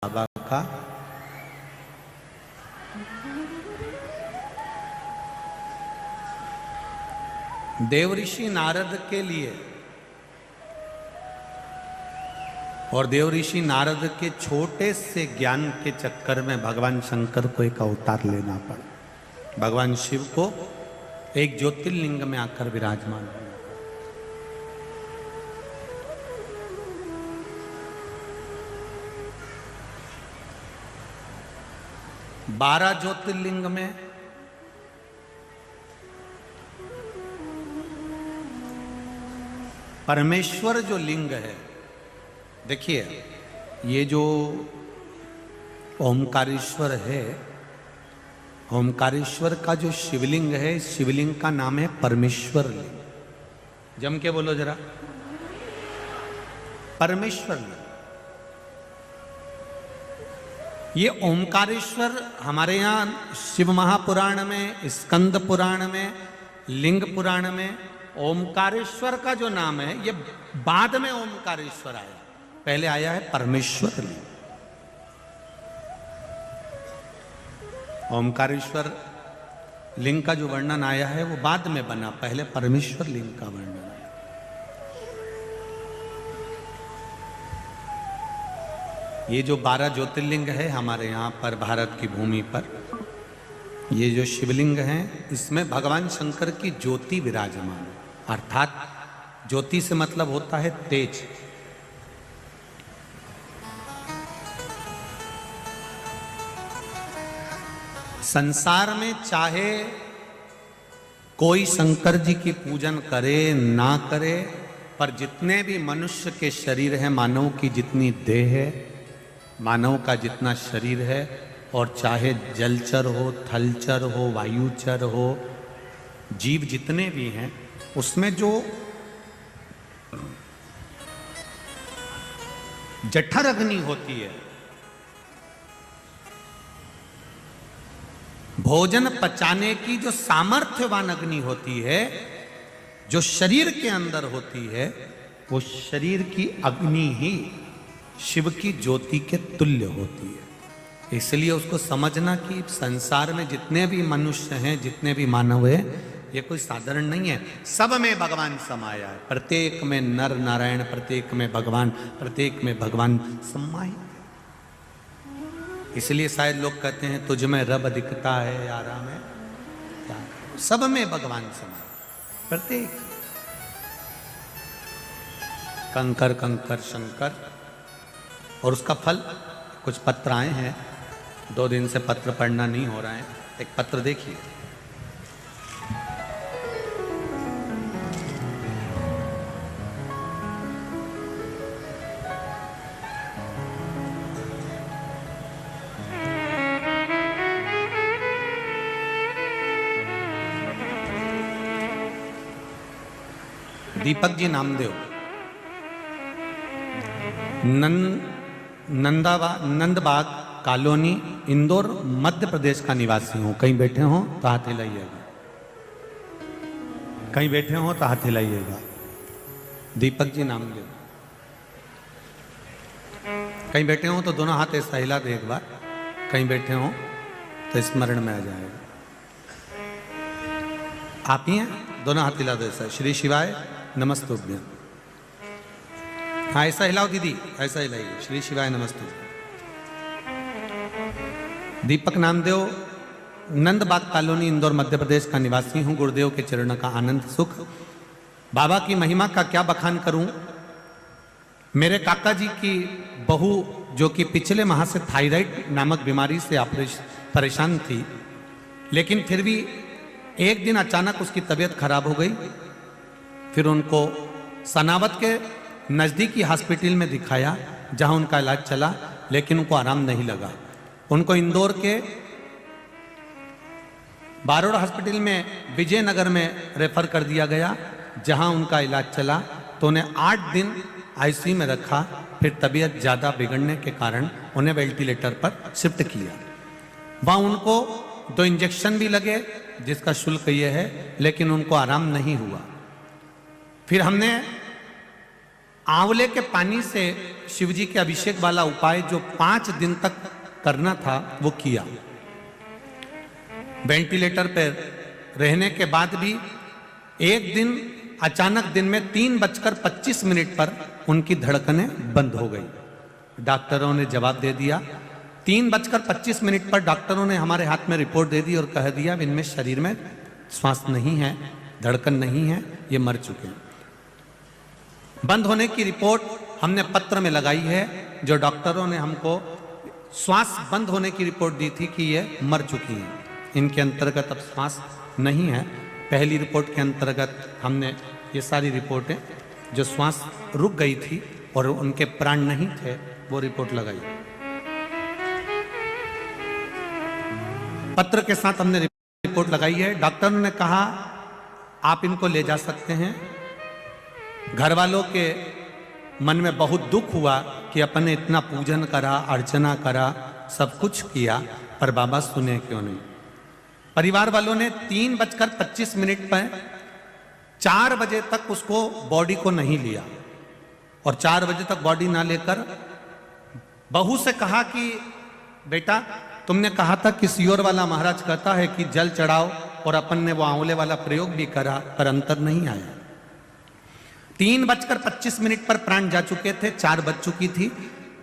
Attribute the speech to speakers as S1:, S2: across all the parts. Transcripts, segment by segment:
S1: बाबा का देवऋषि नारद के लिए और देवऋषि नारद के छोटे से ज्ञान के चक्कर में भगवान शंकर को एक अवतार लेना पड़ा। भगवान शिव को एक ज्योतिर्लिंग में आकर विराजमान हुआ। 12 ज्योतिर्लिंग में परमेश्वर जो लिंग है, देखिए ये जो ओमकारेश्वर है, ओमकारेश्वर का जो शिवलिंग है, शिवलिंग का नाम है परमेश्वर लिंग। जम के बोलो जरा, परमेश्वर लिंग। ये ओमकारेश्वर हमारे यहाँ शिव महापुराण में, स्कंद पुराण में, लिंग पुराण में ओमकारेश्वर का जो नाम है ये बाद में ओमकारेश्वर आया, पहले आया है परमेश्वर लिंग। ओमकारेश्वर लिंग का जो वर्णन आया है वो बाद में बना, पहले परमेश्वर लिंग का वर्णन आया। ये जो 12 ज्योतिर्लिंग है हमारे यहाँ पर भारत की भूमि पर, ये जो शिवलिंग हैं इसमें भगवान शंकर की ज्योति विराजमान है। अर्थात ज्योति से मतलब होता है तेज। संसार में चाहे कोई शंकर जी की पूजन करे ना करे, पर जितने भी मनुष्य के शरीर है, मानव की जितनी देह है, मानव का जितना शरीर है, और चाहे जलचर हो, थलचर हो, वायुचर हो, जीव जितने भी हैं, उसमें जो जठर अग्नि होती है, भोजन पचाने की जो सामर्थ्यवान अग्नि होती है, जो शरीर के अंदर होती है, वो शरीर की अग्नि ही शिव की ज्योति के तुल्य होती है। इसलिए उसको समझना कि संसार में जितने भी मनुष्य हैं, जितने भी मानव हैं, ये कोई साधारण नहीं है। सब में भगवान समाया है, प्रत्येक में नर नारायण, प्रत्येक में भगवान, प्रत्येक में भगवान समाये। इसलिए शायद लोग कहते हैं तुझ में रब दिखता है यारा में क्या। सब में भगवान समाये, प्रत्येक। कंकर कंकर शंकर। और उसका फल, कुछ पत्र आए हैं, 2 दिन से पत्र पढ़ना नहीं हो रहा है। एक पत्र देखिए। दीपक जी नामदेव, नंदबाग कॉलोनी, इंदौर, मध्य प्रदेश का निवासी हूं। कहीं बैठे हो तो हाथ हिलाइएगा, कहीं बैठे हो तो हाथ हिलाइएगा। दीपक जी नामदेव, कहीं बैठे हो तो दोनों हाथ ऐसा हिला दे एक बार, कहीं बैठे हो तो स्मरण में आ जाएगा। आप ही हैं, दोनों हाथ हिला दो ऐसा। श्री शिवाय नमस्तुभ्यं। हाँ ऐसा हिलाओ दीदी, ऐसा हिलाइए। श्री शिवाय नमस्तुभ्यं। दीपक नामदेव, नंदबाग कॉलोनी, इंदौर, मध्य प्रदेश का निवासी हूँ। गुरुदेव के चरणों का आनंद सुख। बाबा की महिमा का क्या बखान करूं। मेरे काका जी की बहू, जो कि पिछले माह से थायराइड नामक बीमारी से परेशान थी, लेकिन फिर भी एक दिन अचानक उसकी तबीयत खराब हो गई। फिर उनको सनावत के नज़दीकी हॉस्पिटल में दिखाया, जहां उनका इलाज चला, लेकिन उनको आराम नहीं लगा। उनको इंदौर के बारोड़ हॉस्पिटल में, विजयनगर में रेफर कर दिया गया, जहां उनका इलाज चला। तो उन्हें 8 दिन आईसीयू में रखा। फिर तबीयत ज़्यादा बिगड़ने के कारण उन्हें वेंटिलेटर पर शिफ्ट किया। वहाँ उनको 2 इंजेक्शन भी लगे, जिसका शुल्क ये है, लेकिन उनको आराम नहीं हुआ। फिर हमने आंवले के पानी से शिवजी के अभिषेक वाला उपाय जो 5 दिन तक करना था वो किया। वेंटिलेटर पर रहने के बाद भी एक दिन अचानक दिन में 3:25 पर उनकी धड़कनें बंद हो गई। डॉक्टरों ने जवाब दे दिया। 3:25 पर डॉक्टरों ने हमारे हाथ में रिपोर्ट दे दी और कह दिया इनमें शरीर में श्वास नहीं है, धड़कन नहीं है, ये मर चुके हैं। बंद होने की रिपोर्ट हमने पत्र में लगाई है। जो डॉक्टरों ने हमको श्वास बंद होने की रिपोर्ट दी थी कि ये मर चुकी हैं, इनके अंतर्गत अब श्वास नहीं है। पहली रिपोर्ट के अंतर्गत हमने ये सारी रिपोर्टें जो श्वास रुक गई थी और उनके प्राण नहीं थे वो रिपोर्ट लगाई। पत्र के साथ हमने रिपोर्ट लगाई है। डॉक्टर ने कहा आप इनको ले जा सकते हैं। घर वालों के मन में बहुत दुख हुआ कि अपन ने इतना पूजन करा, अर्चना करा, सब कुछ किया, पर बाबा सुने क्यों नहीं। परिवार वालों ने 3:25 पर 4 बजे तक उसको बॉडी को नहीं लिया और 4 बजे तक बॉडी ना लेकर बहू से कहा कि बेटा तुमने कहा था कि सियोर वाला महाराज कहता है कि जल चढ़ाओ, और अपन ने वो आंवले वाला प्रयोग भी करा पर अंतर नहीं आया। 3:25 पर प्राण जा चुके थे, 4 बज चुकी थी।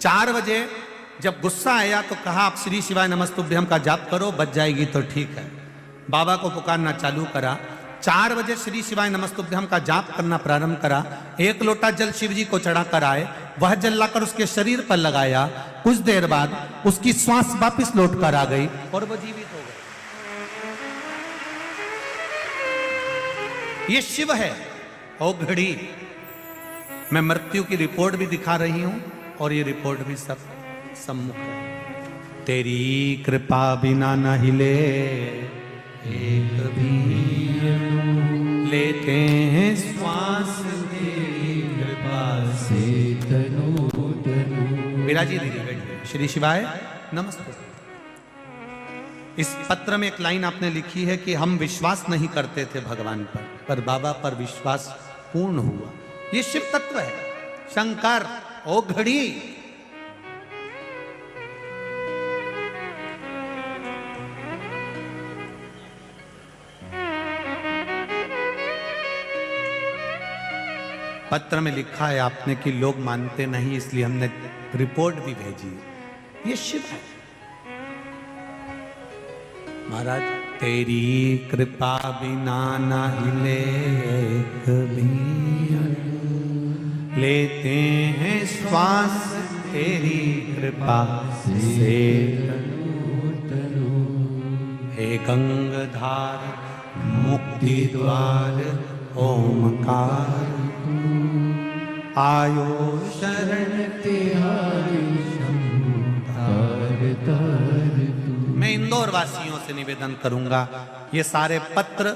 S1: 4 बजे जब गुस्सा आया तो कहा आप श्री शिवाय नमस्तुभ्यम का जाप करो, बच जाएगी तो ठीक है। बाबा को पुकारना चालू करा। 4 बजे श्री शिवाय नमस्तुभ्यम का जाप करना प्रारंभ करा। 1 लोटा जल शिव जी को चढ़ा कर आए, वह जल लाकर उसके शरीर पर लगाया। कुछ देर बाद उसकी श्वास वापस लौट कर आ गई और वो जीवित हो गए। ये शिव है। ओ घड़ी, मैं मृत्यु की रिपोर्ट भी दिखा रही हूं और ये रिपोर्ट भी सब सम्मुख है। तेरी कृपा बिना न हिले एक भी लेते हैं श्वास, तेरी कृपा से तनु तनु। विराजी दीदी बैठिए। श्री शिवाय नमस्ते। इस पत्र में एक लाइन आपने लिखी है कि हम विश्वास नहीं करते थे भगवान पर बाबा पर विश्वास पूर्ण हुआ। ये शिव तत्व है। शंकर ओ घड़ी, पत्र में लिखा है आपने कि लोग मानते नहीं, इसलिए हमने रिपोर्ट भी भेजी। ये शिव है महाराज। तेरी कृपा बिना न हिले एक भी, लेते हैं श्वास तेरी कृपा से तनु तनु। हे गंगाधार मुक्ति द्वार ओमकार, आयो शरण तिहारी मैं इंदौर वासियों से निवेदन करूंगा, ये सारे पत्र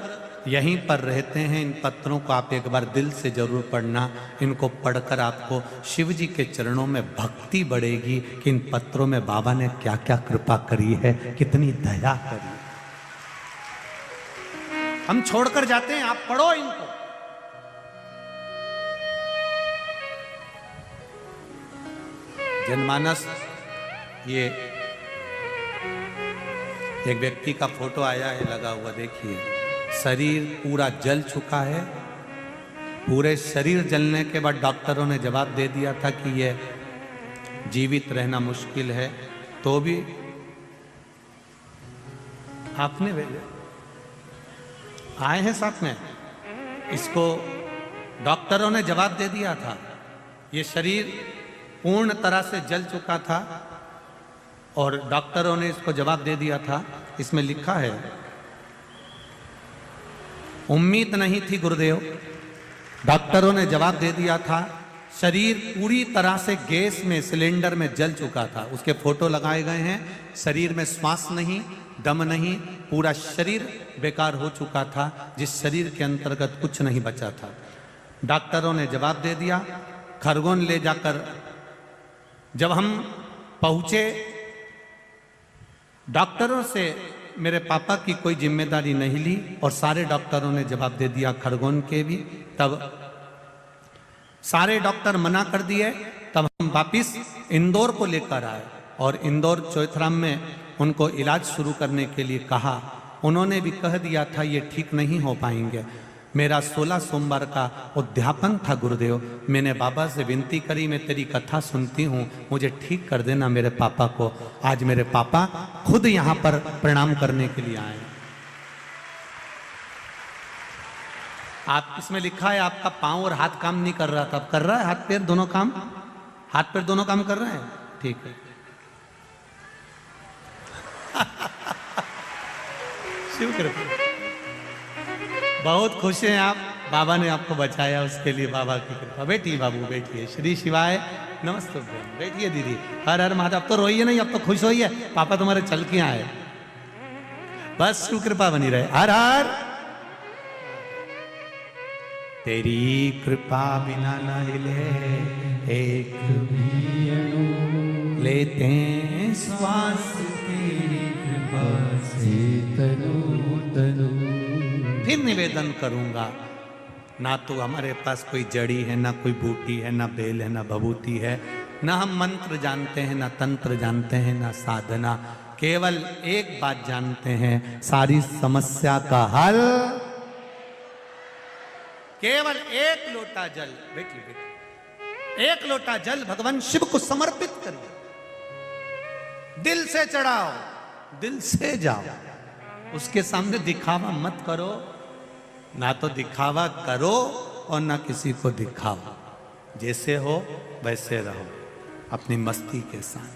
S1: यहीं पर रहते हैं। इन पत्रों को आप एक बार दिल से जरूर पढ़ना। इनको पढ़कर आपको शिव जी के चरणों में भक्ति बढ़ेगी कि इन पत्रों में बाबा ने क्या क्या कृपा करी है, कितनी दया करी। हम छोड़कर जाते हैं, आप पढ़ो इनको। जनमानस, ये एक व्यक्ति का फोटो आया है लगा हुआ, देखिए। शरीर पूरा जल चुका है। पूरे शरीर जलने के बाद डॉक्टरों ने जवाब दे दिया था कि ये जीवित रहना मुश्किल है, तो भी आपने भेजे आए हैं साथ में। इसको डॉक्टरों ने जवाब दे दिया था। ये शरीर पूर्ण तरह से जल चुका था और डॉक्टरों ने इसको जवाब दे दिया था। इसमें लिखा है, उम्मीद नहीं थी गुरुदेव, डॉक्टरों ने जवाब दे दिया था। शरीर पूरी तरह से गैस में, सिलेंडर में जल चुका था। उसके फोटो लगाए गए हैं। शरीर में श्वास नहीं, दम नहीं, पूरा शरीर बेकार हो चुका था, जिस शरीर के अंतर्गत कुछ नहीं बचा था। डॉक्टरों ने जवाब दे दिया। खरगोन ले जाकर जब हम पहुंचे, डॉक्टरों से मेरे पापा की कोई जिम्मेदारी नहीं ली और सारे डॉक्टरों ने जवाब दे दिया, खरगोन के भी। तब सारे डॉक्टर मना कर दिए, तब हम वापिस इंदौर को लेकर आए और इंदौर चौथराम में उनको इलाज शुरू करने के लिए कहा। उन्होंने भी कह दिया था ये ठीक नहीं हो पाएंगे। मेरा 16 सोमवार का उद्यापन था गुरुदेव। मैंने बाबा से विनती करी, मैं तेरी कथा सुनती हूँ, मुझे ठीक कर देना मेरे पापा को। आज मेरे पापा खुद यहाँ पर प्रणाम करने के लिए आए। आप इसमें लिखा है आपका पांव और हाथ काम नहीं कर रहा था, अब कर रहा है हाथ पैर दोनों काम? हाथ पैर दोनों काम कर रहे हैं, ठीक है। शिव कृपा, बहुत खुश हैं आप, बाबा ने आपको बचाया, उसके लिए बाबा की कृपा। बैठिए बाबू, बैठिए। श्री शिवाय नमस्ते। बैठिए दीदी। हर हर महादेव। अब तो रोइए नहीं, अब तो खुश होइए, पापा तुम्हारे चल के आए। बस शिव कृपा बनी रहे। हर हर। तेरी कृपा बिना न हिले एक भी अणु, लेते हैं श्वास तेरी कृपा से तनु तनु। फिर निवेदन करूंगा, ना तो हमारे पास कोई जड़ी है, ना कोई बूटी है, ना बेल है, ना भभूति है, ना हम मंत्र जानते हैं, ना तंत्र जानते हैं, ना साधना। केवल एक बात जानते हैं, सारी समस्या का हल केवल एक लोटा जल। बेटी बेटी, एक लोटा जल भगवान शिव को समर्पित करिए, दिल से चढ़ाओ, दिल से जाओ। उसके सामने दिखावा मत करो, ना तो दिखावा करो और ना किसी को दिखाओ। जैसे हो वैसे रहो, अपनी मस्ती के साथ।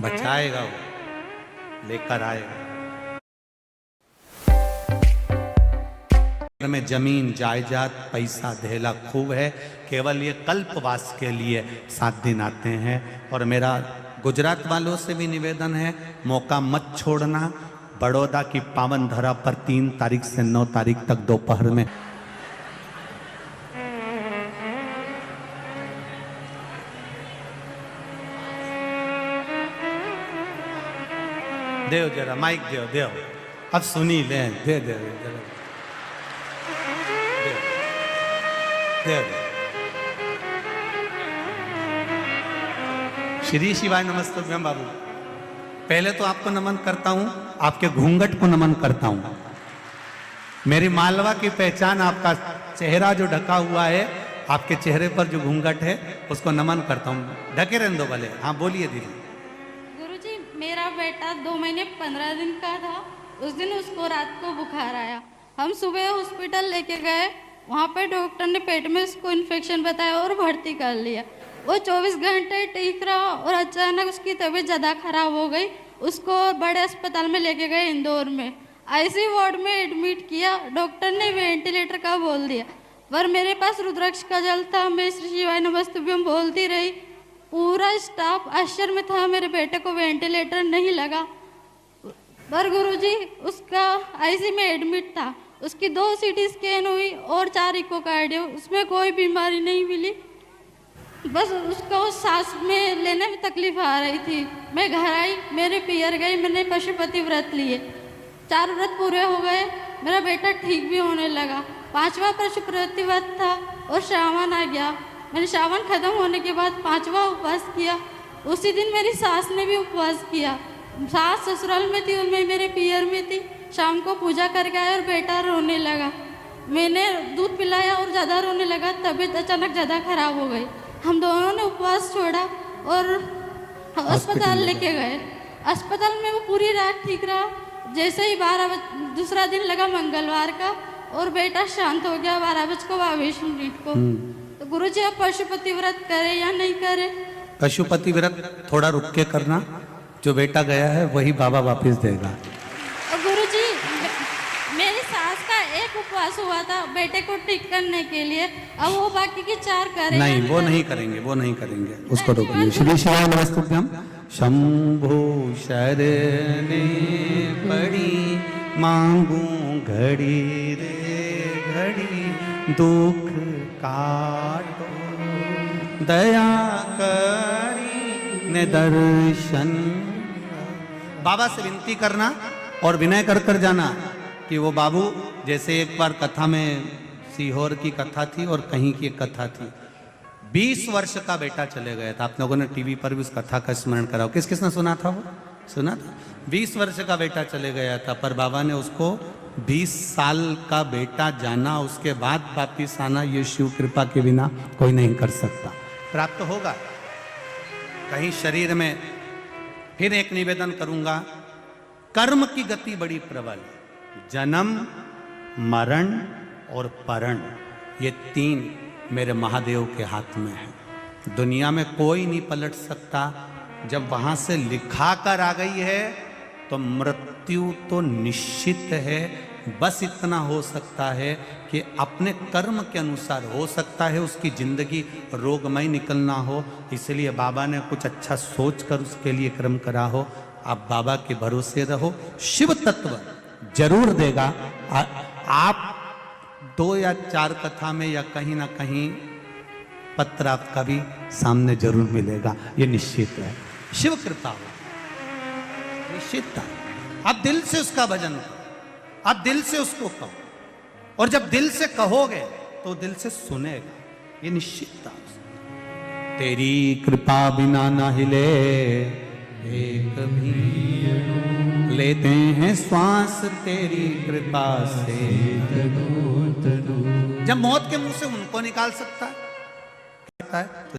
S1: बचाएगा वो, लेकर आएगा। में जमीन जायदाद पैसा धेला खूब है, केवल ये कल्पवास के लिए 7 दिन आते हैं। और मेरा गुजरात वालों से भी निवेदन है, मौका मत छोड़ना। बड़ौदा की पावन धरा पर 3 तारीख से 9 तारीख तक दोपहर में देव, जरा माइक देव, देव अब सुनी ले, दे दे जरा देव। श्री शिवाय नमस्ते बाबू। पहले तो आपको नमन करता हूं, आपके घूंघट को नमन करता हूं। मेरी मालवा की पहचान आपका चेहरा जो ढका हुआ है, आपके चेहरे पर जो घूंघट है, उसको नमन करता हूं। ढके रहने दो भले। हाँ बोलिए दीदी।
S2: गुरुजी, मेरा बेटा 2 महीने 15 दिन का था। उस दिन उसको रात को बुखार आया। हम सुबह हॉस्पिटल लेके गए, वहाँ पे डॉक्टर ने पेट में उसको इन्फेक्शन बताया और भर्ती कर लिया। वो 24 घंटे ठीक रहा और अचानक उसकी तबीयत ज़्यादा खराब हो गई। उसको बड़े अस्पताल में लेके गए इंदौर में, आईसीयू वार्ड में एडमिट किया। डॉक्टर ने वेंटिलेटर का बोल दिया, पर मेरे पास रुद्राक्ष का जल था। मैं श्री शिवाय नमस्तुभ्यम बोलती रही। पूरा स्टाफ आश्चर्य में था, मेरे बेटे को वेंटिलेटर नहीं लगा। पर गुरुजी, उसका आईसीयू में एडमिट था। उसकी 2 सीटी स्कैन हुई और 4 इकोकार्डियो, उसमें कोई बीमारी नहीं मिली। बस उसको सांस में लेने में तकलीफ आ रही थी। मैं घर आई, मेरे पियर गई, मैंने पशुपति व्रत लिए। 4 व्रत पूरे हो गए, मेरा बेटा ठीक भी होने लगा। 5वां पशुपति व्रत था और श्रावण आ गया। मैंने श्रावण खत्म होने के बाद 5वां उपवास किया। उसी दिन मेरी सास ने भी उपवास किया। सास ससुराल में थी और मैं मेरे पियर में थी। शाम को पूजा करके आया और बेटा रोने लगा। मैंने दूध पिलाया और ज़्यादा रोने लगा। तबीयत अचानक ज़्यादा खराब हो गई। हम दोनों ने उपवास छोड़ा और अस्पताल लेके गए। अस्पताल में वो पूरी रात ठीक रहा। जैसे ही 12 दूसरा दिन लगा मंगलवार का, और बेटा शांत हो गया 12:22 को। तो गुरुजी, आप पशुपति व्रत करें या नहीं करें?
S1: पशुपति व्रत थोड़ा रुक के करना, जो बेटा गया है वही बाबा वापस देगा।
S2: गुरुजी, मेरी सास का एक उपवास हुआ था बेटे को ठीक करने के लिए, अब वो बाकी के 4 करें?
S1: नहीं, वो नहीं करेंगे, वो नहीं करेंगे, उसको रोकिए। श्री शिवाय नमस्तुभ्यम। शंभो शरणे पड़ी, मांगू घड़ी रे घड़ी, दुख काटो दया करी ने दर्शन। बाबा से विनती करना और विनय कर कर जाना कि वो बाबू, जैसे एक बार कथा में सीहोर की कथा थी और कहीं की एक कथा थी। 20 वर्ष का बेटा चले गया था। आप लोगों ने टीवी पर भी उस कथा का स्मरण करा हो। किस किसने सुना था? वो सुना था। 20 वर्ष का बेटा चले गया था, पर बाबा ने उसको 20 साल का बेटा जाना, उसके बाद वापिस आना ये शिव कृपा के बिना कोई नहीं कर सकता। प्राप्त होगा। कहीं शरीर में फिर एक निवेदन करूंगा, कर्म की गति बड़ी प्रबल है। जन्म, मरण और परण, ये 3 मेरे महादेव के हाथ में है। दुनिया में कोई नहीं पलट सकता। जब वहां से लिखा कर आ गई है तो मृत्यु तो निश्चित है। बस इतना हो सकता है कि अपने कर्म के अनुसार हो सकता है उसकी जिंदगी रोगमय निकलना हो, इसलिए बाबा ने कुछ अच्छा सोच कर उसके लिए कर्म करा हो। आप बाबा के भरोसे रहो, शिव तत्व जरूर देगा। आप 2 या 4 कथा में या कहीं ना कहीं पत्र आपका भी सामने जरूर मिलेगा, ये निश्चित है। शिव कृपा हो, निश्चित। आप दिल से उसका भजन करो, आप दिल से उसको कहो, और जब दिल से कहोगे तो दिल से सुनेगा, ये निश्चितता। तेरी कृपा बिना ना हिले एक भी, लेते हैं श्वास तेरी कृपा से। जब मौत के मुंह से उनको निकाल सकता है